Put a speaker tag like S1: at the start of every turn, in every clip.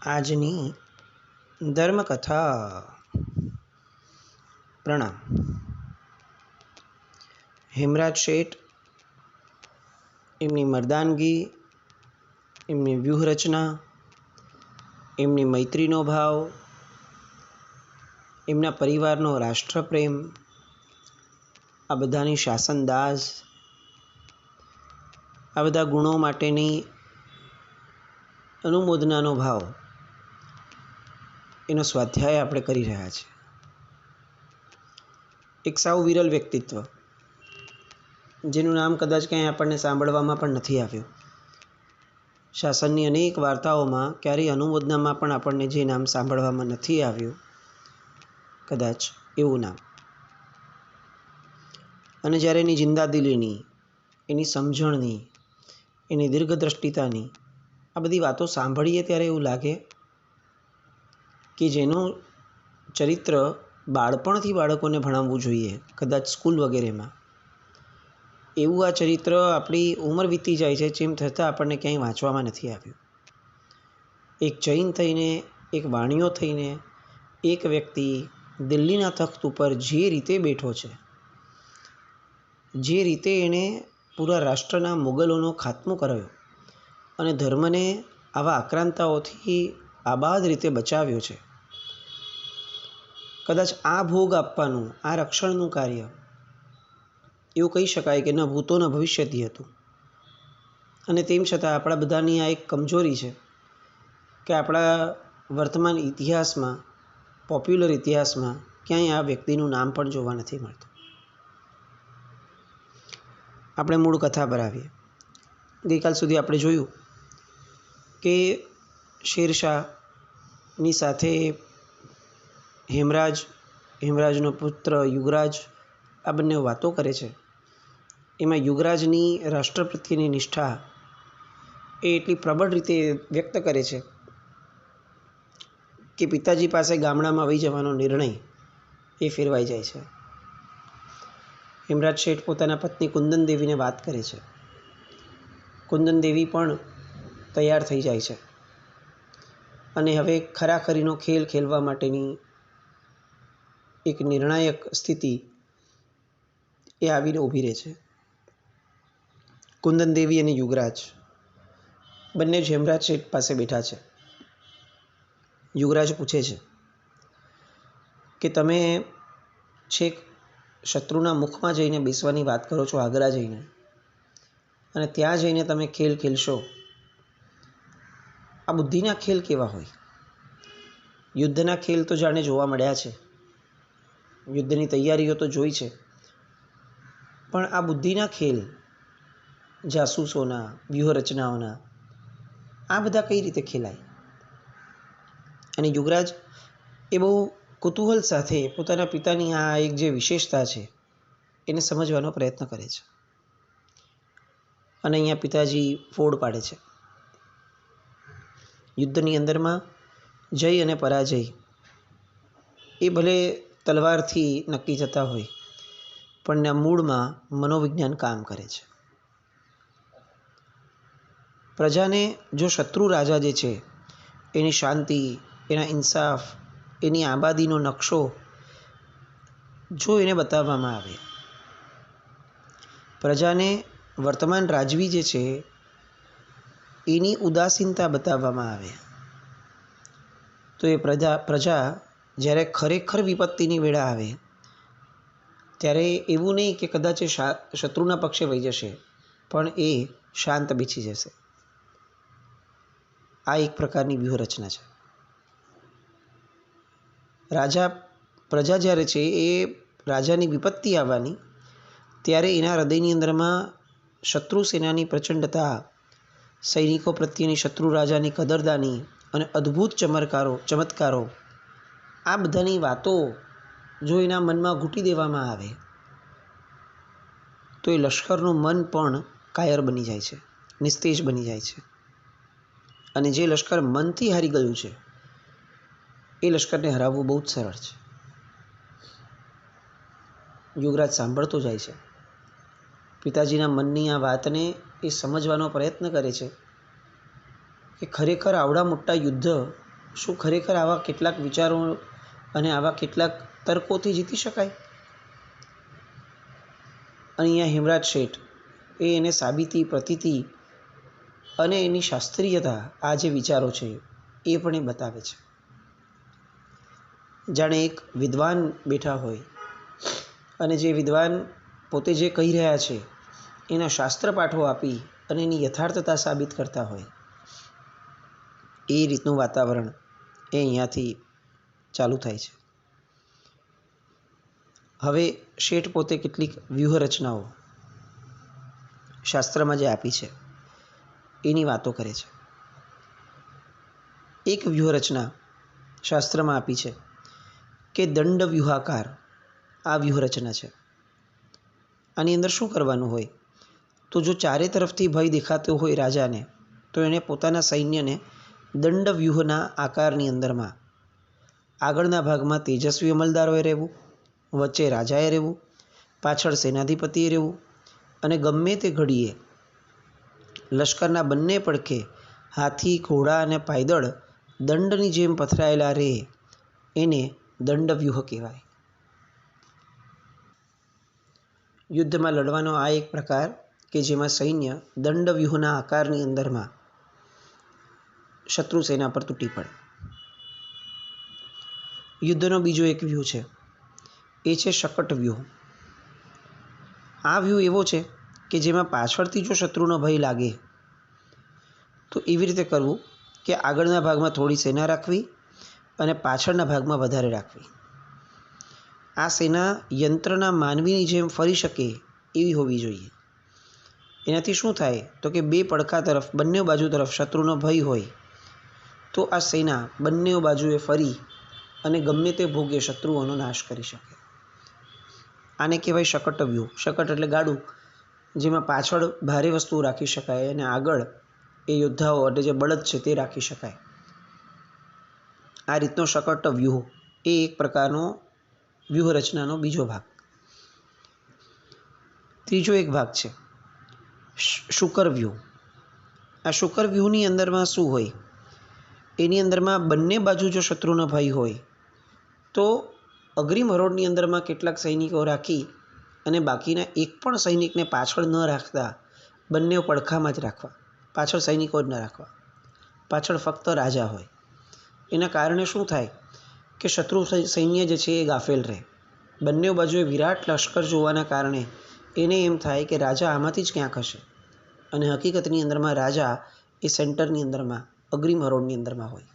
S1: આજની ધર્મકથા. પ્રણામ. હેમરાજ શેઠ, એમની મર્દાનગી, એમની વ્યૂહરચના, એમની મૈત્રીનો ભાવ, એમના પરિવારનો રાષ્ટ્રપ્રેમ, આ બધાની શાસનદાઝ, આ બધા ગુણો માટેની અનુમોદનાનો ભાવ, એનો સ્વાધ્યાય આપણે કરી રહ્યા છીએ. એક સાવ વિરલ વ્યક્તિત્વ, જેનું નામ કદાચ ક્યાંય આપણને સાંભળવામાં પણ નથી આવ્યું. શાસનની અનેક વાર્તાઓમાં ક્યારેય અનુમોદનામાં પણ આપણને જે નામ સાંભળવામાં નથી આવ્યું, કદાચ એવું નામ. અને જ્યારે એની જિંદાદિલીની, એની સમજણની, એની દીર્ઘદ્રષ્ટિતાની આ બધી વાતો સાંભળીએ ત્યારે એવું લાગે કે જેનું ચરિત્ર બાળપણથી બાળકોને ભણાવવું જોઈએ, કદાચ સ્કૂલ વગેરેમાં, એવું આ ચરિત્ર આપણી ઉંમર વીતી જાય છે તેમ છતાં આપણને ક્યાંય વાંચવામાં નથી આવ્યું. એક જૈન થઈને, એક વાણિયો થઈને, એક વ્યક્તિ દિલ્હીના તખ્ત ઉપર જે રીતે બેઠો છે, જે રીતે એણે પૂરા રાષ્ટ્રના મુગલોનો ખાત્મો કરાવ્યો અને ધર્મને આવા આક્રાંતાઓથી આબાદ રીતે બચાવ્યો છે, કદાચ આ ભોગ આપવાનું, આ રક્ષણનું કાર્ય એવું કહી શકાય કે ન ભૂતો ન ભવિષ્યથી હતું. અને તેમ છતાં આપણા બધાની આ એક કમજોરી છે કે આપણા વર્તમાન ઇતિહાસમાં, પોપ્યુલર ઇતિહાસમાં ક્યાંય આ વ્યક્તિનું નામ પણ જોવા નથી મળતું. આપણે મૂળ કથા પર આવીએ. ગઈકાલ સુધી આપણે જોયું કે શેરશાહની સાથે હેમરાજનો પુત્ર યુગરાજ આ બંને વાતો કરે છે. એમાં યુગરાજની રાષ્ટ્ર પ્રત્યેની નિષ્ઠા એ એટલી પ્રબળ રીતે વ્યક્ત કરે છે કે પિતાજી પાસે ગામડામાં વહી જવાનો નિર્ણય એ ફેરવાઈ જાય છે. હેમરાજ શેઠ પોતાના પત્ની કુંદન દેવીને વાત કરે છે. કુંદન દેવી પણ તૈયાર થઈ જાય છે અને હવે ખરાખરીનો ખેલ ખેલવા માટેની એક નિર્ણાયક સ્થિતિ એ આવીને ઊભી રહે છે. કુંદન દેવી અને યુગરાજ બંને જ હેમરાજ શેઠ પાસે બેઠા છે. યુગરાજ પૂછે છે કે તમે છેક શત્રુના મુખમાં જઈને બેસવાની વાત કરો છો, આગ્રા જઈને, અને ત્યાં જઈને તમે ખેલ ખેલશો. આ બુદ્ધિના ખેલ કેવા હોય? યુદ્ધના ખેલ તો જાણે જોવા મળ્યા છે, યુદ્ધની તૈયારીઓ તો જોઈ છે, પણ આ બુદ્ધિના ખેલ, જાસૂસોના, વ્યૂહરચનાઓના, આ બધા કઈ રીતે ખેલાય? અને યુગરાજ એ બહુ કુતૂહલ સાથે પોતાના પિતાની આ એક જે વિશેષતા છે એને સમજવાનો પ્રયત્ન કરે છે. અને અહીંયા પિતાજી ફોડ પાડે છે. યુદ્ધની અંદરમાં જય અને પરાજય એ ભલે તલવારથી નક્કી થતા હોય, પણ એના મૂળમાં મનોવિજ્ઞાન કામ કરે છે. પ્રજાને જો શત્રુ રાજા જે છે એની શાંતિ, એના ઇન્સાફ, એની આબાદીનો નકશો જો એને બતાવવામાં આવે, પ્રજાને વર્તમાન રાજવી જે છે એની ઉદાસીનતા બતાવવામાં આવે, તો એ પ્રજા જ્યારે ખરેખર વિપત્તિની વેળા આવે ત્યારે એવું નહીં કે કદાચ એ શત્રુના પક્ષે વહી જશે, પણ એ શાંત બેસી જશે. આ એક પ્રકારની વ્યૂહરચના છે. પ્રજા જ્યારે છે એ રાજાની વિપત્તિ આવવાની ત્યારે એના હૃદયની અંદરમાં શત્રુ સેનાની પ્રચંડતા, સૈનિકો પ્રત્યેની શત્રુ રાજાની કદરદાની અને અદ્ભુત ચમત્કારો, આ બધાની વાતો જો એના મનમાં ઘૂંટી દેવામાં આવે તો એ લશ્કરનું મન પણ કાયર બની જાય છે, નિસ્તેજ બની જાય છે. અને જે લશ્કર મનથી હારી ગયું છે એ લશ્કરને હરાવવું બહુ જ સરળ છે. યુગરાજ સાંભળતો જાય છે. પિતાજીના મનની આ વાતને એ સમજવાનો પ્રયત્ન કરે છે કે ખરેખર આવડા મોટા યુદ્ધ શું ખરેખર આવા કેટલાક વિચારો અને આવા કેટલાક તર્કોથી જીતી શકાય? અહીંયા હેમરાજ શેઠ એને સાબિતી, પ્રતીતિ અને એની શાસ્ત્રીયતા, આ જે વિચારો છે એ પણ એ બતાવે છે. જાણે એક વિદ્વાન બેઠા હોય અને જે વિદ્વાન પોતે જે કહી રહ્યા છે એના શાસ્ત્ર પાઠો આપી અને એની યથાર્થતા સાબિત કરતા હોય, એ રીતનું વાતાવરણ એ અહીંયાથી ચાલુ થાય છે. હવે શેઠ પોતે કેટલીક વ્યૂહરચનાઓ શાસ્ત્રમાં જે આપી છે એની વાતો કરે છે. એક વ્યૂહરચના શાસ્ત્રમાં આપી છે કે દંડ વ્યૂહાકાર આ વ્યૂહરચના છે. આની અંદર શું કરવાનું હોય? તો જો ચારે તરફથી ભય દેખાતો હોય રાજાને, તો એણે પોતાના સૈન્યને દંડ વ્યૂહના આકારની અંદરમાં આગળના ભાગમાં તેજસ્વી અમલદારોએ રહેવું, વચ્ચે રાજાએ રહેવું, પાછળ સેનાધિપતિએ રહેવું અને ગમે તે ઘડીએ લશ્કરના બંને પડખે હાથી, ઘોડા અને પાયદળ દંડની જેમ પથરાયેલા રહે, એને દંડવ્યૂહ કહેવાય. યુદ્ધમાં લડવાનો આ એક પ્રકાર કે જેમાં સૈન્ય દંડવ્યૂહના આકારની અંદરમાં શત્રુ સેના પર તૂટી પડે. યુદ્ધનો બીજો એક વ્યૂહ છે, એ છે શકટ વ્યૂહ. આ વ્યૂહ એવો છે કે જેમાં પાછળથી જો શત્રુનો ભય લાગે તો એવી રીતે કરવું કે આગળના ભાગમાં થોડી સેના રાખવી અને પાછળના ભાગમાં વધારે રાખવી. આ સેના યંત્રના માનવીની જેમ ફરી શકે એવી હોવી જોઈએ. એનાથી શું થાય તો કે બે પડખા તરફ, બંને બાજુ તરફ શત્રુનો ભય હોય તો આ સેના બંને બાજુએ ફરી અને ગમે તે ભોગે શત્રુઓનો નાશ કરી શકે. આને કહેવાય શકટ વ્યૂહ. શકટ એટલે ગાડું, જેમાં પાછળ ભારે વસ્તુઓ રાખી શકાય અને આગળ એ યોદ્ધાઓ એટલે જે બળદ છે તે રાખી શકાય. આ રીતનો શકટ વ્યૂહ એ એક પ્રકારનો વ્યૂહરચનાનો બીજો ભાગ. ત્રીજો એક ભાગ છે શુકર વ્યૂહ. આ શુકર વ્યૂહની અંદરમાં શું હોય? એની અંદરમાં બંને બાજુ જો શત્રુનો ભય હોય તો અગ્રિમ હરોળની અંદરમાં કેટલાક સૈનિકો રાખી અને બાકીના એક પણ સૈનિકને પાછળ ન રાખતા બંને પડખામાં જ રાખવા. પાછળ સૈનિકો જ ન રાખવા, પાછળ ફક્ત રાજા હોય. એના કારણે શું થાય કે શત્રુ સૈન્ય જે છે એ ગાફેલ રહે. બંને બાજુએ વિરાટ લશ્કર જોવાના કારણે એને એમ થાય કે રાજા આમાંથી જ ક્યાંક હશે અને હકીકતની અંદરમાં રાજા એ સેન્ટરની અંદરમાં, અગ્રિમ હરોળની અંદરમાં હોય.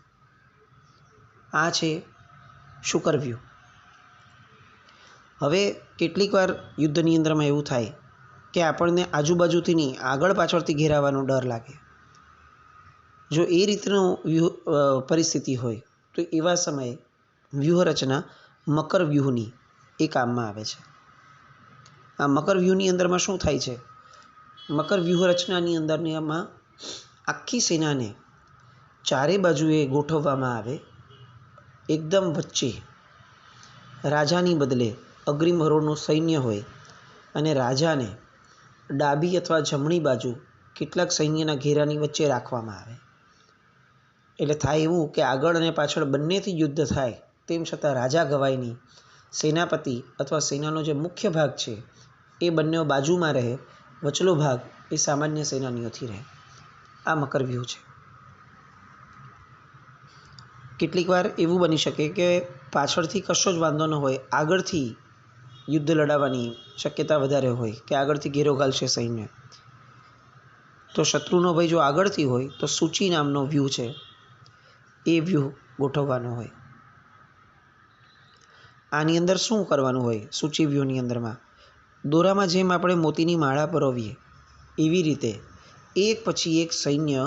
S1: આ છે શુકર વ્યૂહ. હવે કેટલીક વાર યુદ્ધની અંદરમાં એવું થાય કે આપણને આજુબાજુથી નહીં, આગળ પાછળથી ઘેરાવાનો ડર લાગે. જો એ રીતનું પરિસ્થિતિ હોય તો એવા સમયે વ્યૂહરચના મકર વ્યૂહની એ કામમાં આવે છે. આ મકર વ્યૂહની અંદરમાં શું થાય છે? મકર વ્યૂહરચનાની અંદરની આમાં આખી સેનાને ચારે બાજુએ ગોઠવવામાં આવે. એકદમ વચ્ચે રાજાની બદલે અગ્રિમ હરોળનું સૈન્ય હોય અને રાજાને ડાબી અથવા જમણી બાજુ કેટલાક સૈન્યના ઘેરાની વચ્ચે રાખવામાં આવે. એટલે થાય એવું કે આગળ અને પાછળ બંનેથી યુદ્ધ થાય તેમ છતાં રાજા ઘવાય નહીં. સેનાપતિ અથવા સેનાનો જે મુખ્ય ભાગ છે એ બંને બાજુમાં રહે, વચલો ભાગ એ સામાન્ય સેનાનીઓથી રહે. આ મકર વ્યૂહ છે. કેટલીક વાર એવું બની શકે કે પાછળથી કશો જ વાંધો ન હોય, આગળથી યુદ્ધ લડાવવાની શક્યતા વધારે હોય કે આગળથી ઘેરો ઘાલશે સૈન્ય, તો શત્રુનો ભય જો આગળથી હોય તો સૂચિ નામનો વ્યૂહ છે એ વ્યૂહ ગોઠવવાનો હોય. આની અંદર શું કરવાનું હોય? સૂચિ વ્યૂહની અંદરમાં દોરામાં જેમ આપણે મોતીની માળા પરોવીએ એવી રીતે એક પછી એક સૈન્ય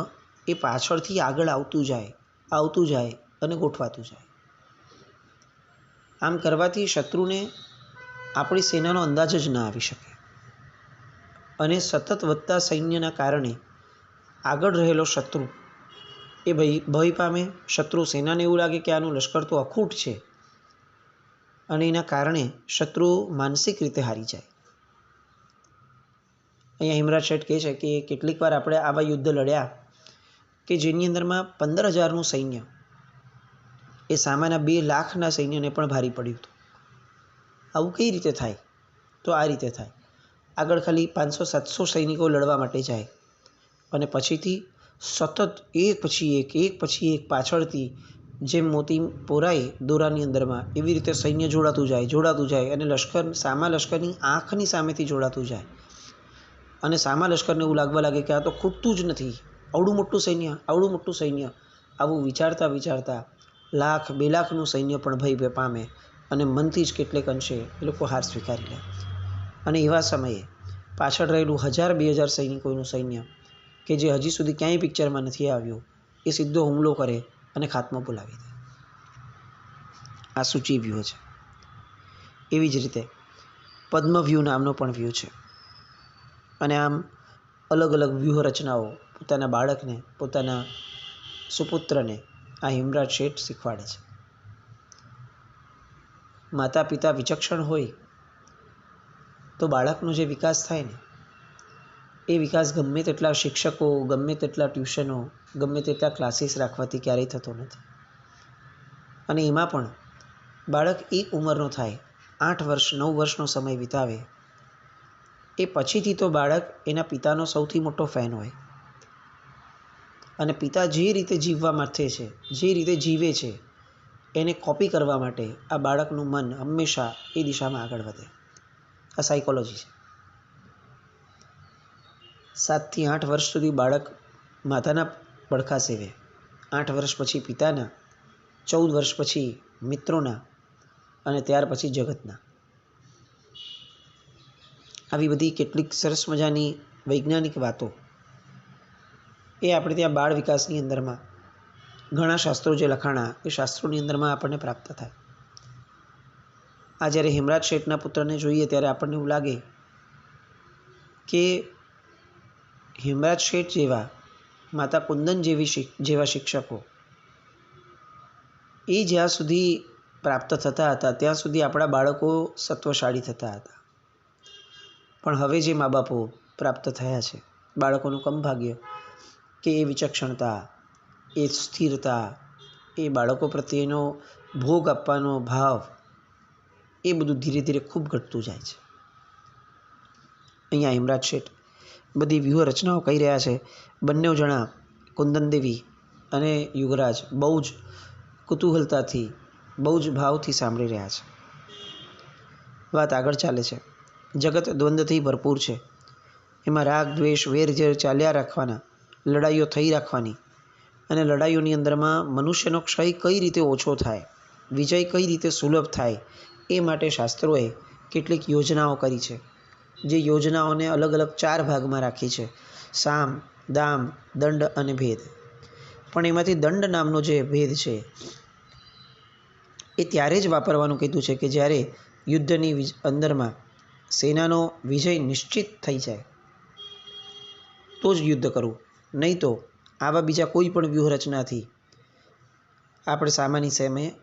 S1: એ પાછળથી આગળ આવતું જાય અને ગોઠવાતું જાય. આમ કરવાથી શત્રુને આપણી સેનાનો અંદાજ જ ન આવી શકે અને સતત વધતા સૈન્યના કારણે આગળ રહેલો શત્રુ એ ભય પામે. શત્રુ સેનાને એવું લાગે કે આનું લશ્કર તો અખૂટ છે અને એના કારણે શત્રુ માનસિક રીતે હારી જાય. અહીંયા હેમરાજ શેઠ કહે છે કે કેટલીક વાર આપણે આવા યુદ્ધ લડ્યા કે જેની અંદરમાં 15,000નું સૈન્ય એ સામાના 2 લાખના સૈન્યને પણ ભારી પડ્યું હતું. આવું કઈ રીતે થાય? તો આ રીતે થાય. આગળ ખાલી 500-700 સૈનિકો લડવા માટે જાય અને પછીથી સતત એક પછી એક પાછળથી જેમ મોતી પોરાય દોરાની અંદરમાં એવી રીતે સૈન્ય જોડાતું જાય અને સામા લશ્કરની આંખની સામેથી જોડાતું જાય અને સામા લશ્કરને એવું લાગવા લાગે કે આ તો ખૂટતું જ નથી, આવડું મોટું સૈન્ય. આવું વિચારતા 1,00,000-2 લાખનું સૈન્ય પણ ભય પામે અને મનથી જ કેટલેક અંશે એ લોકો હાર સ્વીકારી લે. અને એવા સમયે પાછળ રહેલું 1,000-2,000 સૈનિકોનું સૈન્ય કે જે હજી સુધી ક્યાંય પિક્ચરમાં નથી આવ્યું, એ સીધો હુમલો કરે અને ખાત્મો બોલાવી દે. આ સૂચિ વ્યૂહ છે. એવી જ રીતે પદ્મવ્યૂહ નામનો પણ વ્યૂહ છે. અને આમ અલગ અલગ વ્યૂહરચનાઓ પોતાના બાળકને, પોતાના સુપુત્રને આ હેમરાજ શેઠ શીખવાડે છે. માતા પિતા વિચક્ષણ હોય તો બાળકનો જે વિકાસ થાય ને, એ વિકાસ ગમે તેટલા શિક્ષકો, ગમે તેટલા ટ્યુશનો, ગમે તેટલા ક્લાસીસ રાખવાથી ક્યારેય થતો નથી. અને એમાં પણ બાળક એક ઉંમરનો થાય, 8 વર્ષ 9 વર્ષનો સમય વિતાવે, એ પછીથી તો બાળક એના પિતાનો સૌથી મોટો ફેન હોય. અને પિતા જે રીતે જીવવા માંગે છે, જે રીતે જીવે છે, એને કોપી કરવા માટે આ બાળકનું મન હંમેશા એ દિશામાં આગળ વધે. આ સાયકોલોજી છે. 7 થી 8 વર્ષ સુધી બાળક માતાના પડખા સેવે, 8 વર્ષ પછી પિતાના, 14 વર્ષ પછી મિત્રોના અને ત્યાર પછી જગતના. આવી બધી કેટલીક સરસ મજાની વૈજ્ઞાનિક વાતો એ આપણે ત્યાં બાળ વિકાસની અંદરમાં ઘણા શાસ્ત્રો જે લખાણા, એ શાસ્ત્રોની અંદરમાં આપણને પ્રાપ્ત થાય. આ જ્યારે હેમરાજ શેઠના પુત્રને જોઈએ ત્યારે આપણને એવું લાગે કે હેમરાજ શેઠ જેવા, માતા કુંદન જેવા શિક્ષકો એ જ્યાં સુધી પ્રાપ્ત થતા હતા ત્યાં સુધી આપણા બાળકો સત્વશાળી થતા હતા. પણ હવે જે મા બાપો પ્રાપ્ત થયા છે, બાળકોનું કમભાગ્ય કે એ વિચક્ષણતા, એ સ્થિરતા, એ બાળકો પ્રત્યેનો ભોગ આપવાનો ભાવ, એ બધું ધીરે ધીરે ખૂબ ઘટતું જાય છે. અહીંયા હેમરાજ શેઠ બધી વ્યૂહરચનાઓ કહી રહ્યા છે. બંને જણા, કુંદન દેવી અને યુગરાજ, બહુ જ કુતૂહલતાથી, બહુ જ ભાવથી સાંભળી રહ્યા છે. વાત આગળ ચાલે છે. જગત દ્વંદ્વથી ભરપૂર છે. એમાં રાગ, દ્વેષ, વેર ઝેર ચાલ્યા રાખવાના, લડાઈઓ થઈ રાખવાની. અને લડાઈઓની અંદરમાં મનુષ્યનો ક્ષય કઈ રીતે ઓછો થાય, વિજય કઈ રીતે સુલભ થાય, એ માટે શાસ્ત્રોએ કેટલીક યોજનાઓ કરી છે. જે યોજનાઓને અલગ અલગ 4 ભાગમાં રાખી છે: સામ, દામ, દંડ અને ભેદ. પણ એમાંથી દંડ નામનો જે ભેદ છે એ ત્યારે જ વાપરવાનું કીધું છે કે જ્યારે યુદ્ધની અંદરમાં સેનાનો વિજય નિશ્ચિત થઈ જાય તો જ યુદ્ધ કરવું. નહીં તો આવા બીજા કોઈ પણ વ્યૂહરચનાથી આપણે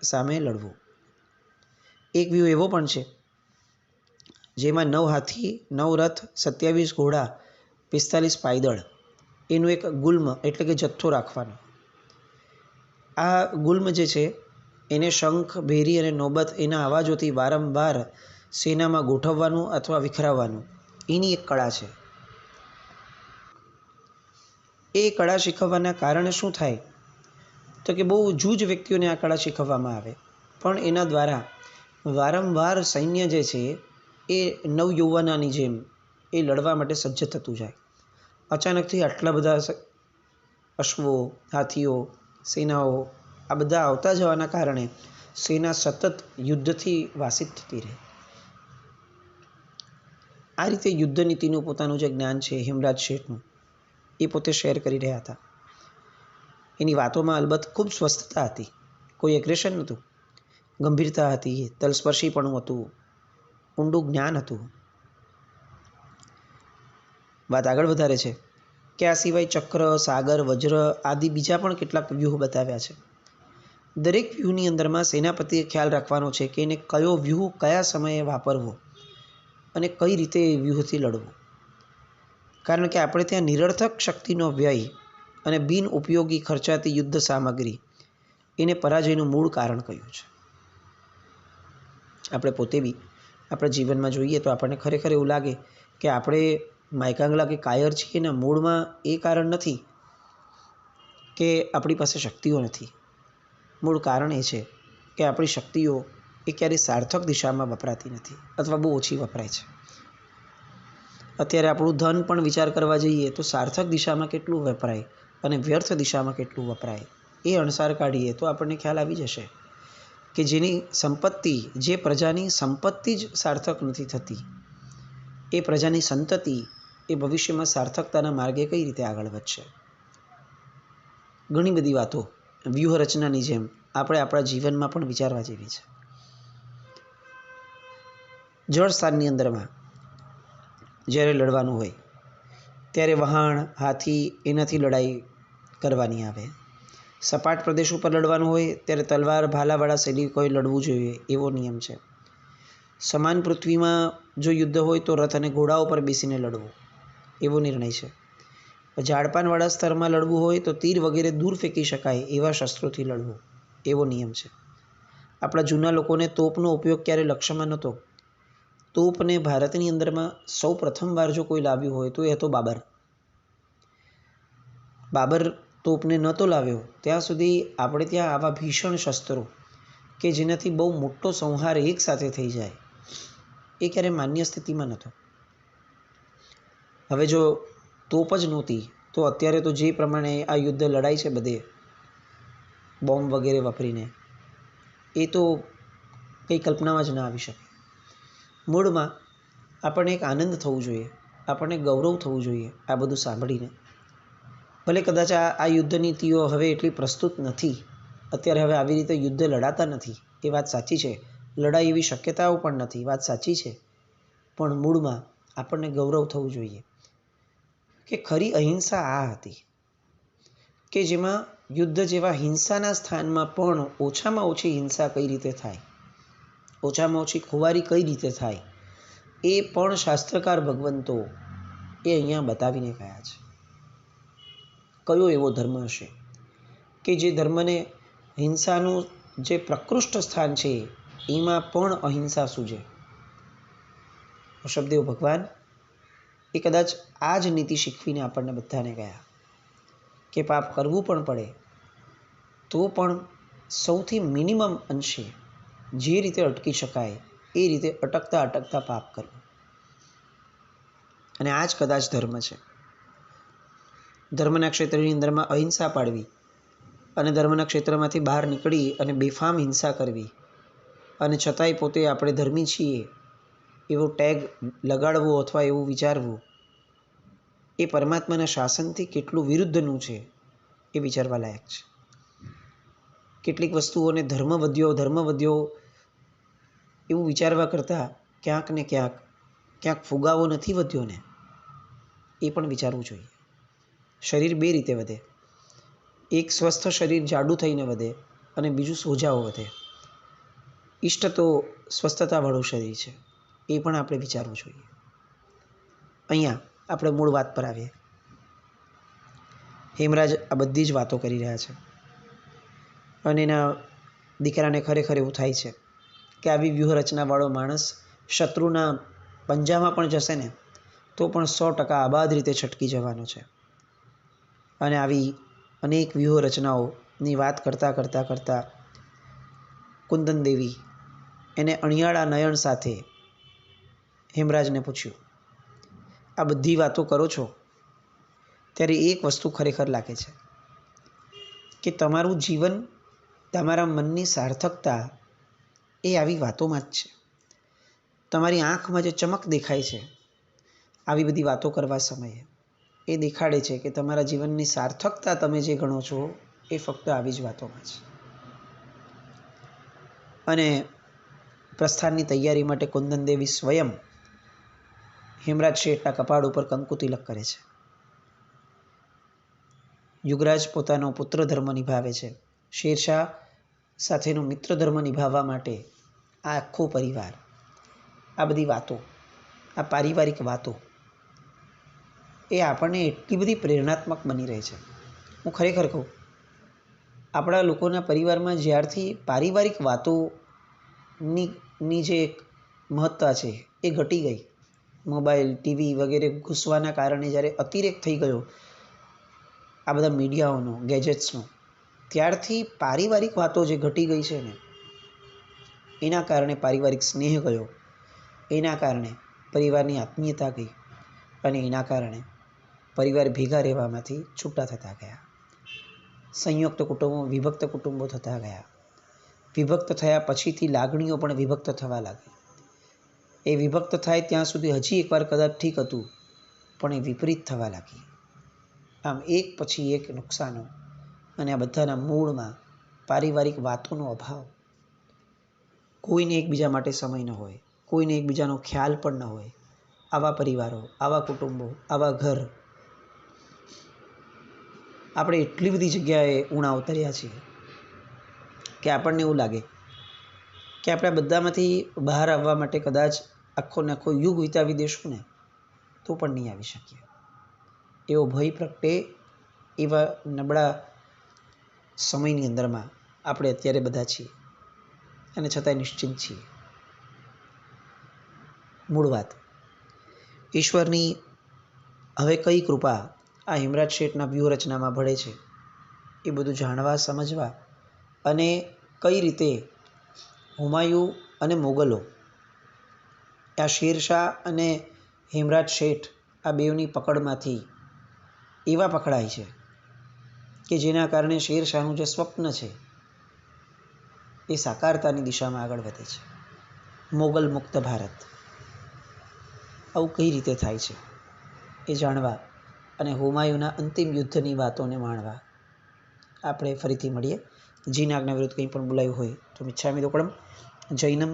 S1: સામે લડવું. એક વ્યૂહ એવો પણ છે જેમાં 9 હાથી, 9 રથ, 27 ઘોડા, 45 પાયદળ, એનું એક ગુલ્મ એટલે કે જથ્થો રાખવાનો. આ ગુલ્મ જે છે એને શંખ, ભેરી અને નોબત એના અવાજોથી વારંવાર સેનામાં ગોઠવવાનું અથવા વિખરાવવાનું, એની એક કળા છે. એ કળા શીખવવાના કારણે શું થાય તો કે બહુ જૂજ વ્યક્તિઓને આ કળા શીખવવામાં આવે, પણ એના દ્વારા વારંવાર સૈન્ય જે છે એ નવયૌવનાની જેમ એ લડવા માટે સજ્જ થતું જાય. અચાનકથી આટલા બધા અશ્વો, હાથીઓ, સેનાઓ આ બધા આવતા જવાના કારણે સેના સતત યુદ્ધથી વાસિત થતી રહે. આ રીતે યુદ્ધ નીતિનું પોતાનું જે જ્ઞાન છે હેમરાજ શેઠનું, એ પોતે શેર કરી રહ્યા હતા. એની વાતોમાં અલબત્ત ખૂબ સ્વસ્થતા હતી, કોઈ એગ્રેશન નહોતું, ગંભીરતા હતી, તલસ્પર્શીપણું હતું, ઊંડું જ્ઞાન હતું. વાત આગળ વધારે છે કે આ સિવાય ચક્ર, સાગર, વજ્ર આદિ બીજા પણ કેટલાક વ્યૂહ બતાવ્યા છે. દરેક વ્યૂહની અંદરમાં સેનાપતિએ ખ્યાલ રાખવાનો છે કે એને કયો વ્યૂહ કયા સમયે વાપરવો અને કઈ રીતે એ વ્યૂહથી લડવું. કારણ કે આપણે ત્યાં નિરર્થક શક્તિનો વ્યય અને બિન ઉપયોગી ખર્ચાતી યુદ્ધ સામગ્રી એને પરાજયનું મૂળ કારણ કહ્યું છે. આપણે પોતે બી આપણા જીવનમાં જોઈએ તો આપણને ખરેખર એવું લાગે કે આપણે માયકાંગલા કે કાયર છીએ ને મૂળમાં એ કારણ નથી કે આપણી પાસે શક્તિઓ નથી. મૂળ કારણ એ છે કે આપણી શક્તિઓ એ ક્યારેય સાર્થક દિશામાં વપરાતી નથી અથવા બહુ ઓછી વપરાય છે. અત્યારે આપણું ધન પણ વિચાર કરવા જઈએ તો સાર્થક દિશામાં કેટલું વપરાય અને વ્યર્થ દિશામાં કેટલું વપરાય એ અણસાર કાઢીએ તો આપણને ખ્યાલ આવી જશે કે જેની સંપત્તિ, જે પ્રજાની સંપત્તિ જ સાર્થક નથી થતી, એ પ્રજાની સંતતિ એ ભવિષ્યમાં સાર્થકતાના માર્ગે કઈ રીતે આગળ વધશે. ઘણી બધી વાતો વ્યૂહરચનાની જેમ આપણે આપણા જીવનમાં પણ વિચારવા જેવી છે. જળ સ્થાનની અંદરમાં જ્યારે લડવાનું હોય ત્યારે વહાણ, હાથી એનાથી લડાઈ કરવાની આવે. સપાટ પ્રદેશ ઉપર લડવાનું હોય ત્યારે તલવાર, ભાલાવાળા સૈનિકોએ લડવું જોઈએ એવો નિયમ છે. સમાન પૃથ્વીમાં જો યુદ્ધ હોય તો રથ અને ઘોડા ઉપર બેસીને લડવું એવો નિર્ણય છે. ઝાડપાનવાળા સ્તરમાં લડવું હોય તો તીર વગેરે દૂર ફેંકી શકાય એવા શસ્ત્રોથી લડવું એવો નિયમ છે. આપણા જૂના લોકોને તોપનો ઉપયોગ ક્યારે લક્ષ્યમાં નહોતો. તોપને ભારતની અંદરમાં સૌ પ્રથમવાર જો કોઈ લાવ્યું હોય તો એ હતો બાબર. બાબર તોપને નહોતો લાવ્યો ત્યાં સુધી આપણે ત્યાં આવા ભીષણ શસ્ત્રો કે જેનાથી બહુ મોટો સંહાર એકસાથે થઈ જાય એ ક્યારેય માન્ય સ્થિતિમાં નહોતો. હવે જો તોપ જ નહોતી તો અત્યારે તો જે પ્રમાણે આ યુદ્ધ લડાઈ છે બધે બોમ્બ વગેરે વાપરીને, એ તો કંઈ કલ્પનામાં જ ના આવી શકે. મૂળમાં આપણને એક આનંદ થવું જોઈએ, આપણને ગૌરવ થવું જોઈએ આ બધું સાંભળીને. ભલે કદાચ આ યુદ્ધ નીતિઓ હવે એટલી પ્રસ્તુત નથી, અત્યારે હવે આવી રીતે યુદ્ધ લડાતા નથી, એ વાત સાચી છે. લડાઈ એવી શક્યતાઓ પણ નથી, વાત સાચી છે. પણ મૂળમાં આપણને ગૌરવ થવું જોઈએ કે ખરી અહિંસા આ હતી કે જેમાં યુદ્ધ જેવા હિંસાના સ્થાનમાં પણ ઓછામાં ઓછી હિંસા કઈ રીતે થાય, ઓછામાં ઓછી ખુવારી કઈ રીતે થાય, એ પણ શાસ્ત્રકાર ભગવંતો એ અહીંયા બતાવીને ગયા છે. કયો એવો ધર્મ હશે કે જે ધર્મને હિંસાનું જે પ્રકૃષ્ટ સ્થાન છે એમાં પણ અહિંસા સૂજે. ઋષભદેવ ભગવાન એ કદાચ આ જ નીતિ શીખવીને આપણને બધાને ગયા કે પાપ કરવું પણ પડે તો પણ સૌથી મિનિમમ અંશે જે રીતે અટકી શકાય એ રીતે અટકતા અટકતા પાપ કરવું. અને આ જ કદાચ ધર્મ છે. ધર્મના ક્ષેત્રની અંદરમાં અહિંસા પાડવી અને ધર્મના ક્ષેત્રમાંથી બહાર નીકળી અને બેફામ હિંસા કરવી અને છતાંય પોતે આપણે ધર્મી છીએ એવો ટેગ લગાડવો અથવા એવું વિચારવું, એ પરમાત્માના શાસનથી કેટલું વિરુદ્ધનું છે એ વિચારવા લાયક છે. કેટલીક વસ્તુઓને ધર્મ વધ્યો એવું વિચારવા કરતાં ક્યાંક ને ક્યાંક ફુગાવો નથી વધ્યો ને એ પણ વિચારવું જોઈએ. શરીર બે રીતે વધે, એક સ્વસ્થ શરીર જાડું થઈને વધે અને બીજું સોજાઓ વધે. ઈષ્ટ તો સ્વસ્થતાવાળું શરીર છે, એ પણ આપણે વિચારવું જોઈએ. અહીંયા આપણે મૂળ વાત પર આવીએ. હેમરાજ આ બધી જ વાતો કરી રહ્યા છે અને એના દીકરાને ખરેખર એવું થાય છે કે આવી વ્યૂહરચનાવાળો માણસ શત્રુના પંજામાં પણ જશે ને તો પણ 100% આબાદ રીતે છટકી જવાનો છે. અને આવી અનેક વ્યૂહરચનાઓની વાત કરતાં કુંદન દેવી એને અણિયાળા નયન સાથે હેમરાજને પૂછ્યું, આ બધી વાતો કરો છો ત્યારે એક વસ્તુ ખરેખર લાગે છે કે તમારું જીવન, તમારા મનની સાર્થકતા એ આવી વાતોમાં જ છે. તમારી આંખમાં જે ચમક દેખાય છે આવી બધી વાતો કરવા સમયે, એ દેખાડે છે કે તમારા જીવનની સાર્થકતા તમે જે ગણો છો એ ફક્ત આવી જ વાતોમાં છે. અને પ્રસ્થાનની તૈયારી માટે કુંદન દેવી સ્વયં હેમરાજ શેઠના કપાળ ઉપર કંકુ તિલક કરે છે. યુગરાજ પોતાનો પુત્ર ધર્મ નિભાવે છે. શેરશાહ સાથેનો મિત્ર ધર્મ નિભાવવા માટે આ આખો પરિવાર, આ બધી વાતો, આ પારિવારિક વાતો એ આપણને એટલી બધી પ્રેરણાત્મક બની રહે છે. હું ખરેખર કહું આપણા લોકોના પરિવારમાં જ્યારથી પારિવારિક વાતોની જે એક મહત્તા છે એ ઘટી ગઈ, મોબાઈલ, ટીવી વગેરે ઘૂસવાના કારણે જ્યારે અતિરેક થઈ ગયો આ બધા મીડિયાઓનો, ગેજેટ્સનો, ત્યારથી પારિવારિક વાતો જે ઘટી ગઈ છે ને, એના કારણે પારિવારિક સ્નેહ ગયો, એના કારણે પરિવારની આત્મીયતા ગઈ અને એના કારણે પરિવાર ભેગા રહેવામાંથી છૂટા થતા ગયા. સંયુક્ત કુટુંબો વિભક્ત કુટુંબો થતા ગયા. વિભક્ત થયા પછીથી લાગણીઓ પણ વિભક્ત થવા લાગી. એ વિભક્ત થાય ત્યાં સુધી હજી એકવાર કદાચ ઠીક હતું, પણ એ વિપરીત થવા લાગી. આમ એક પછી એક નુકસાનો અને આ બધાના મૂળમાં પારિવારિક વાતોનો અભાવ. કોઈને એકબીજા માટે સમય ન હોય, કોઈને એકબીજાનો ખ્યાલ પણ ન હોય. આવા પરિવારો, આવા કુટુંબો, આવા ઘર આપણે એટલી બધી જગ્યાએ ઉણા ઉતર્યા છીએ કે આપણને એવું લાગે કે આપણે બધામાંથી બહાર આવવા માટે કદાચ આખો ને આખો યુગ વિતાવી દઈશું ને તો પણ નહીં આવી શકીએ. એવો ભય પ્રગટે એવા નબળા સમયની અંદરમાં આપણે અત્યારે બધા છીએ અને છતાંય નિશ્ચિંત છીએ. મૂળ વાત, ઈશ્વરની હવે કઈ કૃપા આ હેમરાજ શેઠના વ્યૂહરચનામાં ભળે છે એ બધું જાણવા, સમજવા અને કઈ રીતે હુમાયુ અને મોગલો, આ શેરશાહ અને હેમરાજ શેઠ આ બેવની પકડમાંથી એવા પકડાય છે કે જેના કારણે શેરશાહનું જે સ્વપ્ન છે એ સાકારતાની દિશામાં આગળ વધે છે. મોગલ મુક્ત ભારત, આવું કઈ રીતે થાય છે એ જાણવા અને હુમાયુના અંતિમ યુદ્ધની વાતોને માણવા આપણે ફરીથી મળીએ. જીના આજ્ઞા વિરુદ્ધ કંઈ પણ બોલાયું હોય તો મિચ્છામિ દુક્કડમ. જૈનમ